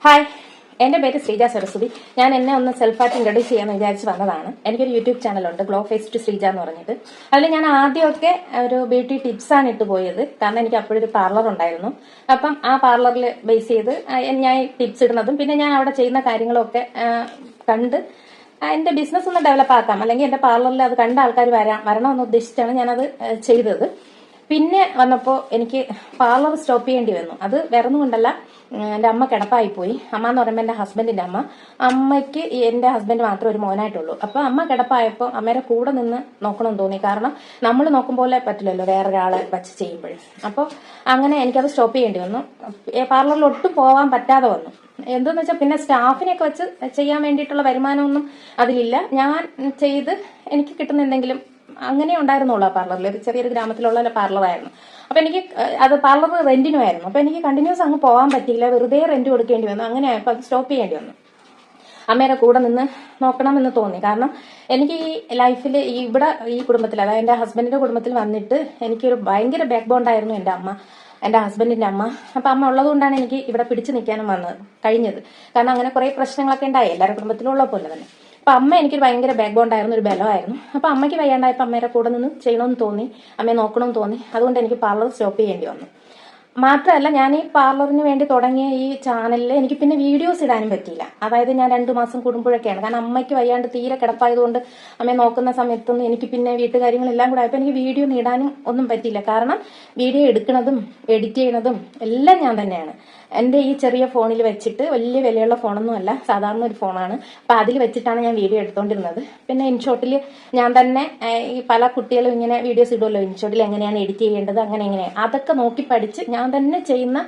Hi, എൻ്റെ പേര് ശ്രീജ സരസ്വതി. ഞാൻ എന്നെ ഒന്ന് സെൽഫായിട്ട് ഇൻട്രൊഡ്യൂസ് ചെയ്യാമെന്ന് വിചാരിച്ച് വന്നതാണ്. എനിക്കൊരു യൂട്യൂബ് ചാനലുണ്ട്, ഗ്ലോ ഫേസ് ടു ശ്രീജ എന്ന് പറഞ്ഞിട്ട്. അതിൽ ഞാൻ ആദ്യമൊക്കെ ഒരു ബ്യൂട്ടി ടിപ്സാണ് ഇട്ട് പോയത്. കാരണം എനിക്ക് അപ്പോഴൊരു പാർലർ ഉണ്ടായിരുന്നു. അപ്പം ആ പാർലറിൽ ബേസ് ചെയ്ത് ഞാൻ ടിപ്സ് ഇടുന്നതും പിന്നെ ഞാൻ അവിടെ ചെയ്യുന്ന കാര്യങ്ങളൊക്കെ കണ്ട് എന്റെ ബിസിനസ് ഒന്ന് ഡെവലപ്പ് ആക്കാം, അല്ലെങ്കിൽ എന്റെ പാർലറിൽ അത് കണ്ട ആൾക്കാർ വരണമെന്ന് ഉദ്ദേശിച്ചാണ് ഞാനത് ചെയ്തത്. പിന്നെ വന്നപ്പോൾ എനിക്ക് പാർലർ സ്റ്റോപ്പ് ചെയ്യേണ്ടി വന്നു. അത് വേറൊന്നും കൊണ്ടല്ല, എൻ്റെ അമ്മ കിടപ്പായി പോയി. അമ്മ എന്ന് പറയുമ്പോൾ എൻ്റെ ഹസ്ബൻഡിന്റെ അമ്മ. അമ്മയ്ക്ക് എൻ്റെ ഹസ്ബൻഡ് മാത്രമേ ഒരു മോനായിട്ടുള്ളൂ. അപ്പൊ അമ്മ കിടപ്പായപ്പോൾ അമ്മയുടെ കൂടെ നിന്ന് നോക്കണമെന്ന് തോന്നി. കാരണം നമ്മൾ നോക്കുമ്പോലെ പറ്റില്ലല്ലോ വേറൊരാളെ വച്ച് ചെയ്യുമ്പോഴും. അപ്പോൾ അങ്ങനെ എനിക്കത് സ്റ്റോപ്പ് ചെയ്യേണ്ടി വന്നു. പാർലറിൽ ഒട്ടും പോകാൻ പറ്റാതെ വന്നു. എന്തെന്ന് വെച്ചാൽ പിന്നെ സ്റ്റാഫിനെയൊക്കെ വെച്ച് ചെയ്യാൻ വേണ്ടിയിട്ടുള്ള വരുമാനമൊന്നും അതിലില്ല. ഞാൻ ചെയ്ത് എനിക്ക് കിട്ടുന്ന എന്തെങ്കിലും അങ്ങനെ ഉണ്ടായിരുന്നുള്ളൂ. ആ പാർലറിൽ ഒരു ചെറിയൊരു ഗ്രാമത്തിലുള്ള പാർലറായിരുന്നു. അപ്പൊ എനിക്ക് അത് പാർലർ റെന്റിനുമായിരുന്നു. അപ്പൊ എനിക്ക് കണ്ടിന്യൂസ് അങ്ങ് പോകാൻ പറ്റിയില്ല, വെറുതെ റെന്റ് കൊടുക്കേണ്ടി വന്നു. അങ്ങനെ ആയപ്പോൾ അത് സ്റ്റോപ്പ് ചെയ്യേണ്ടി വന്നു. അമ്മയുടെ കൂടെ നിന്ന് നോക്കണമെന്ന് തോന്നി. കാരണം എനിക്ക് ഈ ലൈഫിൽ ഇവിടെ ഈ കുടുംബത്തിൽ, അതായത് എൻ്റെ ഹസ്ബൻഡിന്റെ കുടുംബത്തിൽ വന്നിട്ട് എനിക്കൊരു ഭയങ്കര ബാക്ക് ബോണ്ടായിരുന്നു എൻ്റെ അമ്മ, എൻ്റെ ഹസ്ബൻഡിന്റെ അമ്മ. അപ്പൊ അമ്മ ഉള്ളതുകൊണ്ടാണ് എനിക്ക് ഇവിടെ പിടിച്ചു നിൽക്കാനും കഴിഞ്ഞത്. കാരണം അങ്ങനെ കുറെ പ്രശ്നങ്ങളൊക്കെ ഉണ്ടായി എല്ലാവരുടെ കുടുംബത്തിലും ഉള്ള പോലെ തന്നെ. അപ്പൊ അമ്മ എനിക്കൊരു ഭയങ്കര ബാക്ക് ബോണ്ടായിരുന്നു, ഒരു ബലമായിരുന്നു. അപ്പൊ അമ്മയ്ക്ക് വയ്യാണ്ടായപ്പോൾ അമ്മയുടെ കൂടെ നിന്ന് ചെയ്യണമെന്ന് തോന്നി, അമ്മയെ നോക്കണമെന്ന് തോന്നി. അതുകൊണ്ട് എനിക്ക് പാർലർ സ്റ്റോപ്പ് ചെയ്യേണ്ടി വന്നു. മാത്രമല്ല, ഞാൻ ഈ പാർലറിന് വേണ്ടി തുടങ്ങിയ ഈ ചാനലിൽ എനിക്ക് പിന്നെ വീഡിയോസ് ഇടാനും പറ്റിയില്ല. അതായത് ഞാൻ 2 മാസം കൂടുമ്പോഴൊക്കെയാണ്. കാരണം അമ്മയ്ക്ക് വയ്യാണ്ട് തീരെ കിടപ്പായതുകൊണ്ട് അമ്മയെ നോക്കുന്ന സമയത്തൊന്നും എനിക്ക് പിന്നെ വീട്ടുകാര്യങ്ങളെല്ലാം കൂടെ ആയപ്പോൾ എനിക്ക് വീഡിയോ ഇടാനും ഒന്നും പറ്റിയില്ല. കാരണം വീഡിയോ എടുക്കുന്നതും എഡിറ്റ് ചെയ്യുന്നതും എല്ലാം ഞാൻ തന്നെയാണ്. എൻ്റെ ഈ ചെറിയ ഫോണിൽ വെച്ചിട്ട്, വലിയ വിലയുള്ള ഫോണൊന്നുമല്ല, സാധാരണ ഒരു ഫോണാണ്. അപ്പൊ അതിൽ വെച്ചിട്ടാണ് ഞാൻ വീഡിയോ എടുത്തോണ്ടിരുന്നത്. പിന്നെ ഇൻഷോട്ടിൽ ഞാൻ തന്നെ, ഈ പല കുട്ടികളും ഇങ്ങനെ വീഡിയോസ് ഇടുമല്ലോ, ഇൻഷോട്ടിൽ എങ്ങനെയാണ് എഡിറ്റ് ചെയ്യേണ്ടത്, അങ്ങനെ അതൊക്കെ നോക്കി പഠിച്ച് ഞാൻ തന്നെ ചെയ്യുന്ന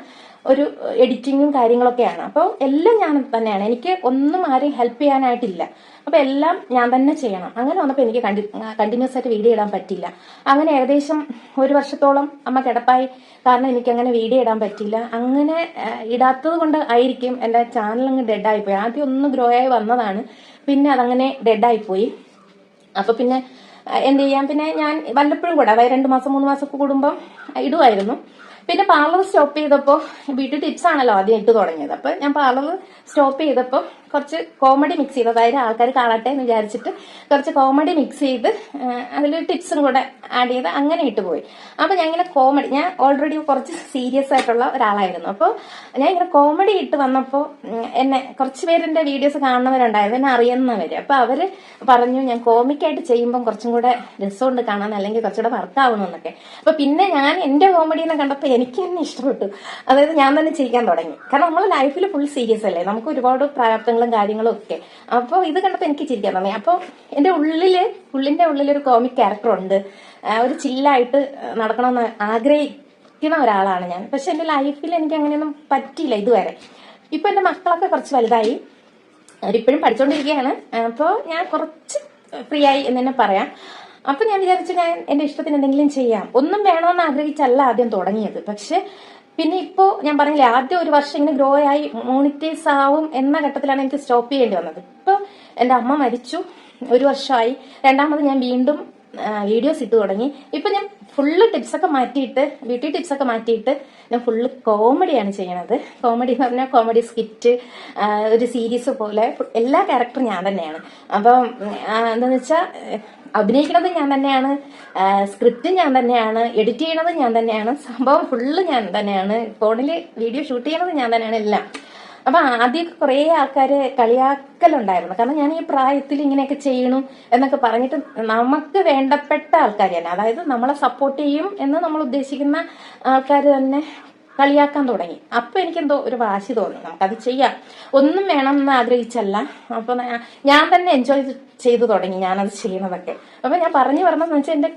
ഒരു എഡിറ്റിങ്ങും കാര്യങ്ങളൊക്കെയാണ്. അപ്പോൾ എല്ലാം ഞാൻ തന്നെയാണ്. എനിക്ക് ഒന്നും ആരെയും ഹെൽപ്പ് ചെയ്യാനായിട്ടില്ല. അപ്പൊ എല്ലാം ഞാൻ തന്നെ ചെയ്യണം. അങ്ങനെ വന്നപ്പോൾ എനിക്ക് കണ്ടിന്യൂസ് ആയിട്ട് വീഡിയോ ഇടാൻ പറ്റില്ല. അങ്ങനെ ഏകദേശം 1 വർഷത്തോളം അമ്മ കിടപ്പായി. കാരണം എനിക്ക് അങ്ങനെ വീഡിയോ ഇടാൻ പറ്റില്ല. അങ്ങനെ ഇടാത്തത് കൊണ്ട് ആയിരിക്കും എൻ്റെ ചാനൽ അങ്ങ് ഡെഡായി പോയി. ആദ്യം ഒന്ന് ഗ്രോ ആയി വന്നതാണ്, പിന്നെ അതങ്ങനെ ഡെഡായി പോയി. അപ്പൊ പിന്നെ എന്ത് ചെയ്യാം, പിന്നെ ഞാൻ വല്ലപ്പോഴും കൂടെ, അതായത് 2 മാസം 3 മാസം കൂടുമ്പം ഇടുമായിരുന്നു. പിന്നെ പാർലർ സ്റ്റോപ്പ് ചെയ്തപ്പോൾ, ബ്യൂട്ടി ടിപ്സ് ആണല്ലോ ആദ്യം ഇട്ട് തുടങ്ങിയത്. അപ്പൊ ഞാൻ പാർലർ സ്റ്റോപ്പ് ചെയ്തപ്പോൾ കുറച്ച് കോമഡി മിക്സ് ചെയ്ത്, അതായത് ആൾക്കാർ കാണട്ടെ എന്ന് വിചാരിച്ചിട്ട് കുറച്ച് കോമഡി മിക്സ് ചെയ്ത് അതിൽ ടിപ്സും കൂടെ ആഡ് ചെയ്ത് അങ്ങനെ ഇട്ട് പോയി. അപ്പൊ ഞാൻ ഇങ്ങനെ കോമഡി, ഞാൻ ഓൾറെഡി കുറച്ച് സീരിയസ് ആയിട്ടുള്ള ഒരാളായിരുന്നു. അപ്പോൾ ഞാൻ ഇങ്ങനെ കോമഡി ഇട്ട് വന്നപ്പോൾ എന്നെ കുറച്ച് പേരെന്റെ വീഡിയോസ് കാണുന്നവരുണ്ടായിരുന്നു, എന്നെ അറിയുന്നവര്. അപ്പൊ അവര് പറഞ്ഞു ഞാൻ കോമിക്കായിട്ട് ചെയ്യുമ്പോൾ കുറച്ചും കൂടെ രസമുണ്ട് കാണാൻ, അല്ലെങ്കിൽ കുറച്ചുകൂടെ വർക്ക് ആവണമെന്നൊക്കെ. അപ്പൊ പിന്നെ ഞാൻ എന്റെ കോമഡിനെ കണ്ടപ്പോൾ എനിക്ക് തന്നെ ഇഷ്ടപ്പെട്ടു. അതായത് ഞാൻ തന്നെ ചെയ്യാൻ തുടങ്ങി. കാരണം നമ്മൾ ലൈഫിൽ ഫുൾ സീരിയസ് അല്ലേ, നമുക്ക് ഒരുപാട് പ്രാരാബ്ദങ്ങളും കാര്യങ്ങളും ഒക്കെ. അപ്പോൾ ഇത് കണ്ടപ്പോൾ എനിക്ക് ചിരിക്കാൻ തോന്നി. അപ്പോൾ എന്റെ ഉള്ളിന്റെ ഉള്ളിലൊരു കോമിക് ക്യാരക്ടർ ഉണ്ട്. ഒരു ചില്ലായിട്ട് നടക്കണമെന്ന് ആഗ്രഹിക്കുന്ന ഒരാളാണ് ഞാൻ. പക്ഷെ എന്റെ ലൈഫിൽ എനിക്ക് അങ്ങനെയൊന്നും പറ്റിയില്ല ഇതുവരെ. ഇപ്പൊ എന്റെ മക്കളൊക്കെ കുറച്ച് വലുതായി, അവരിപ്പോഴും പഠിച്ചുകൊണ്ടിരിക്കുകയാണ്. അപ്പോൾ ഞാൻ കുറച്ച് ഫ്രീ ആയി എന്ന് തന്നെ പറയാം. അപ്പൊ ഞാൻ വിചാരിച്ചു ഞാൻ എന്റെ ഇഷ്ടത്തിന് എന്തെങ്കിലും ചെയ്യാം. ഒന്നും വേണമെന്ന് ആഗ്രഹിച്ചല്ല ആദ്യം തുടങ്ങിയത്. പക്ഷെ പിന്നെ ഇപ്പോ ഞാൻ പറഞ്ഞില്ലേ, ആദ്യം 1 വർഷം ഇങ്ങനെ ഗ്രോ ആയി മോണിറ്റൈസ് ആവും എന്ന ഘട്ടത്തിലാണ് എനിക്ക് സ്റ്റോപ്പ് ചെയ്യേണ്ടി വന്നത്. ഇപ്പൊ എന്റെ അമ്മ മരിച്ചു, 1 വർഷമായി. രണ്ടാമത് ഞാൻ വീണ്ടും വീഡിയോസ് ഇട്ട് തുടങ്ങി. ഇപ്പൊ ഞാൻ ഫുള്ള് ടിപ്സൊക്കെ മാറ്റിയിട്ട്, ബ്യൂട്ടി ടിപ്സൊക്കെ മാറ്റിയിട്ട് ഞാൻ ഫുള്ള് കോമഡിയാണ് ചെയ്യണത്. കോമഡി എന്ന് പറഞ്ഞാൽ കോമഡി സ്കിറ്റ്, ഒരു സീരീസ് പോലെ എല്ലാ ക്യാരക്ടറും ഞാൻ തന്നെയാണ്. അപ്പം എന്താന്ന് വെച്ചാൽ അഭിനയിക്കുന്നത് ഞാൻ തന്നെയാണ്, സ്ക്രിപ്റ്റും ഞാൻ തന്നെയാണ്, എഡിറ്റ് ചെയ്യണത് ഞാൻ തന്നെയാണ്, സംഭവം ഫുള്ള് ഞാൻ തന്നെയാണ്, ഫോണിൽ വീഡിയോ ഷൂട്ട് ചെയ്യണത് ഞാൻ തന്നെയാണ്, എല്ലാം. അപ്പൊ ആദ്യമൊക്കെ കുറെ ആൾക്കാര് കളിയാക്കലുണ്ടായിരുന്നു. കാരണം ഞാൻ ഈ പ്രായത്തിൽ ഇങ്ങനെയൊക്കെ ചെയ്യണു എന്നൊക്കെ പറഞ്ഞിട്ട് നമുക്ക് വേണ്ടപ്പെട്ട ആൾക്കാർ തന്നെ, അതായത് നമ്മളെ സപ്പോർട്ട് ചെയ്യും എന്ന് നമ്മൾ ഉദ്ദേശിക്കുന്ന ആൾക്കാർ തന്നെ കളിയാക്കാൻ തുടങ്ങി. അപ്പൊ എനിക്കെന്തോ ഒരു വാശി തോന്നി, നമുക്കത് ചെയ്യാം. ഒന്നും വേണം എന്ന് ആഗ്രഹിച്ചല്ല. അപ്പൊ ഞാൻ തന്നെ എൻജോയ് ചെയ്തു തുടങ്ങി ഞാനത് ചെയ്യണതൊക്കെ. അപ്പൊ ഞാൻ പറഞ്ഞു പറഞ്ഞതെന്ന് വെച്ചാൽ എന്റെ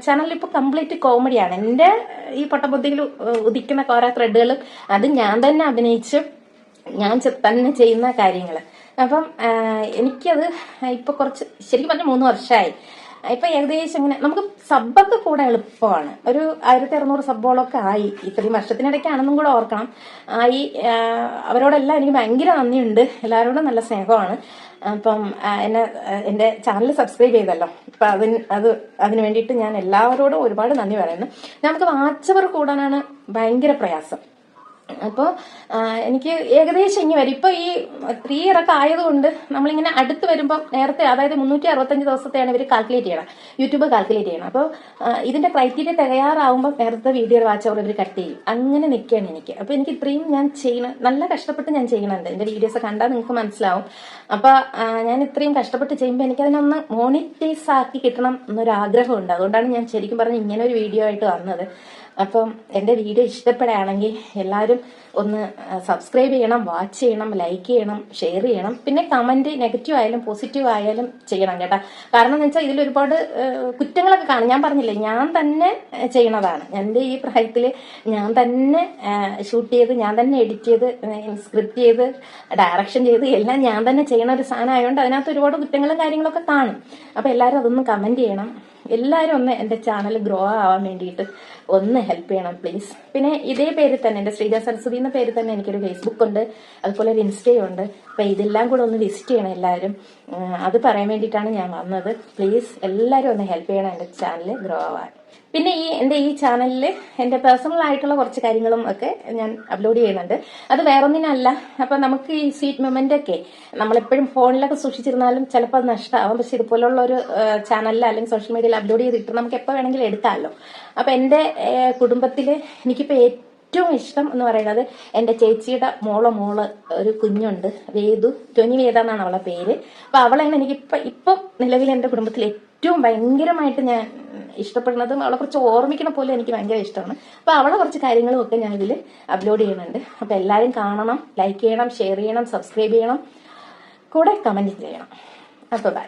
ചാനലിൽ ഇപ്പൊ കംപ്ലീറ്റ് കോമഡിയാണ്. എന്റെ ഈ പൊട്ടബുദ്ധിയിൽ ഉദിക്കുന്ന കുറെ ത്രെഡുകളും അത് ഞാൻ തന്നെ അഭിനയിച്ച് ഞാൻ തന്നെ ചെയ്യുന്ന കാര്യങ്ങള്. അപ്പം എനിക്കത് ഇപ്പൊ കുറച്ച്, ശരിക്കും പറഞ്ഞ 3 വർഷമായി. ഇപ്പൊ ഏകദേശം ഇങ്ങനെ നമുക്ക് സബ്ബൊക്കെ കൂടെ എളുപ്പമാണ്. ഒരു 1600 സബ്ബോളൊക്കെ ആയി. ഇത്രയും വർഷത്തിനിടയ്ക്കാണെന്നും കൂടെ ഓർക്കണം ആയി. അവരോടെല്ലാം എനിക്ക് ഭയങ്കര നന്ദിയുണ്ട്. എല്ലാവരോടും നല്ല സ്നേഹമാണ്. അപ്പം എന്റെ ചാനൽ സബ്സ്ക്രൈബ് ചെയ്തല്ലോ, അപ്പൊ അതിന് വേണ്ടിയിട്ട് ഞാൻ എല്ലാവരോടും ഒരുപാട് നന്ദി പറയുന്നു. നമുക്ക് വാച്ച് അവർ കൂടാനാണ് ഭയങ്കര പ്രയാസം. അപ്പോൾ എനിക്ക് ഏകദേശം ഇനി വരും. ഇപ്പൊ ഈ 3 ഇയർ ഒക്കെ ആയതുകൊണ്ട് നമ്മളിങ്ങനെ അടുത്ത് വരുമ്പോൾ നേരത്തെ, അതായത് 365 ദിവസത്തെയാണ് ഇവർ കാൽക്കുലേറ്റ് ചെയ്യണം, യൂട്യൂബ് കാൽക്കുലേറ്റ് ചെയ്യണം. അപ്പോൾ ഇതിന്റെ ക്രൈറ്റീരിയ തികയാറാവുമ്പോൾ നേരത്തെ വീഡിയോ വാച്ച് അവർ ഇവർ കട്ട് ചെയ്യും. അങ്ങനെ നിൽക്കുകയാണ് എനിക്ക്. അപ്പൊ എനിക്ക് ഇത്രയും ഞാൻ ചെയ്യണം, നല്ല കഷ്ടപ്പെട്ട് ഞാൻ ചെയ്യുന്നുണ്ട്. എന്റെ വീഡിയോസ് കണ്ടാൽ നിങ്ങൾക്ക് മനസ്സിലാവും. അപ്പൊ ഞാൻ ഇത്രയും കഷ്ടപ്പെട്ട് ചെയ്യുമ്പോൾ എനിക്കതിനൊന്ന് മോണിറ്റൈസ് ആക്കി കിട്ടണം എന്നൊരു ആഗ്രഹമുണ്ട്. അതുകൊണ്ടാണ് ഞാൻ ശരിക്കും പറഞ്ഞ് ഇങ്ങനെ ഒരു വീഡിയോ ആയിട്ട് വന്നത്. അപ്പം എൻ്റെ വീഡിയോ ഇഷ്ടപ്പെടുകയാണെങ്കിൽ എല്ലാവരും ഒന്ന് സബ്സ്ക്രൈബ് ചെയ്യണം, വാച്ച് ചെയ്യണം, ലൈക്ക് ചെയ്യണം, ഷെയർ ചെയ്യണം. പിന്നെ കമന്റ് നെഗറ്റീവ് ആയാലും പോസിറ്റീവ് ആയാലും ചെയ്യണം കേട്ടോ. കാരണം എന്ന് വെച്ചാൽ ഇതിൽ ഒരുപാട് കുറ്റങ്ങളൊക്കെ കാണും. ഞാൻ പറഞ്ഞില്ലേ, ഞാൻ തന്നെ ചെയ്യണതാണ്. എൻ്റെ ഈ പ്രായത്തിൽ ഞാൻ തന്നെ ഷൂട്ട് ചെയ്ത്, ഞാൻ തന്നെ എഡിറ്റ് ചെയ്ത്, സ്ക്രിപ്റ്റ് ചെയ്ത്, ഡയറക്ഷൻ ചെയ്ത് എല്ലാം ഞാൻ തന്നെ ചെയ്യണ ഒരു സാധനം ആയതുകൊണ്ട് അതിനകത്ത് ഒരുപാട് കുറ്റങ്ങളും കാര്യങ്ങളൊക്കെ കാണും. അപ്പൊ എല്ലാവരും അതൊന്ന് കമന്റ് ചെയ്യണം. എല്ലാവരും ഒന്ന് എൻ്റെ ചാനൽ ഗ്രോ ആവാൻ വേണ്ടിയിട്ട് ഒന്ന് ഹെൽപ്പ് ചെയ്യണം പ്ലീസ്. പിന്നെ ഇതേ പേരിൽ തന്നെ, എൻ്റെ ശ്രീജ സരസ്വതി എന്ന പേരിൽ തന്നെ എനിക്കൊരു ഫേസ്ബുക്ക് ഉണ്ട്, അതുപോലെ ഒരു ഇൻസ്റ്റയും ഉണ്ട്. അപ്പൊ ഇതെല്ലാം കൂടെ ഒന്ന് വിസിറ്റ് ചെയ്യണം എല്ലാവരും. അത് പറയാൻ വേണ്ടിയിട്ടാണ് ഞാൻ വന്നത്. പ്ലീസ് എല്ലാവരും ഒന്ന് ഹെൽപ്പ് ചെയ്യണം എൻ്റെ ചാനൽ ഗ്രോ ആവാൻ. പിന്നെ എൻ്റെ ഈ ചാനലിൽ എൻ്റെ പേഴ്സണൽ ആയിട്ടുള്ള കുറച്ച് കാര്യങ്ങളും ഒക്കെ ഞാൻ അപ്ലോഡ് ചെയ്യുന്നുണ്ട്. അത് വേറൊന്നിനല്ല. അപ്പൊ നമുക്ക് ഈ സ്വീറ്റ് മൊമെന്റ് ഒക്കെ നമ്മളെപ്പോഴും ഫോണിലൊക്കെ സൂക്ഷിച്ചിരുന്നാലും ചിലപ്പോൾ അത് നഷ്ടമാവും. പക്ഷെ ഇതുപോലുള്ള ഒരു ചാനലിൽ അല്ലെങ്കിൽ സോഷ്യൽ മീഡിയയിൽ അപ്ലോഡ് ചെയ്തിട്ട് നമുക്ക് എപ്പോൾ വേണമെങ്കിലും എടുക്കാമല്ലോ. അപ്പൊ എൻ്റെ കുടുംബത്തില് എനിക്കിപ്പോ ഏറ്റവും ഇഷ്ടം എന്ന് പറയുന്നത് എൻ്റെ ചേച്ചിയുടെ മോള് ഒരു കുഞ്ഞുണ്ട്, വേദു, ടൊനി വേദ എന്നാണ് അവളുടെ പേര്. അപ്പൊ അവളാണ് ഇപ്പം നിലവിൽ എൻ്റെ കുടുംബത്തിൽ ഏറ്റവും ഭയങ്കരമായിട്ട് ഞാൻ ഇഷ്ടപ്പെടുന്നതും അവളെ കുറിച്ച് ഓർമ്മിക്കണ പോലെ എനിക്ക് ഭയങ്കര ഇഷ്ടമാണ്. അപ്പൊ അവളെ കുറച്ച് കാര്യങ്ങളും ഒക്കെ ഞാൻ ഇതിൽ അപ്ലോഡ് ചെയ്യുന്നുണ്ട്. അപ്പൊ എല്ലാവരും കാണണം, ലൈക്ക് ചെയ്യണം, ഷെയർ ചെയ്യണം, സബ്സ്ക്രൈബ് ചെയ്യണം, കൂടെ കമന്റ് ചെയ്യണം. അപ്പൊ ബൈ.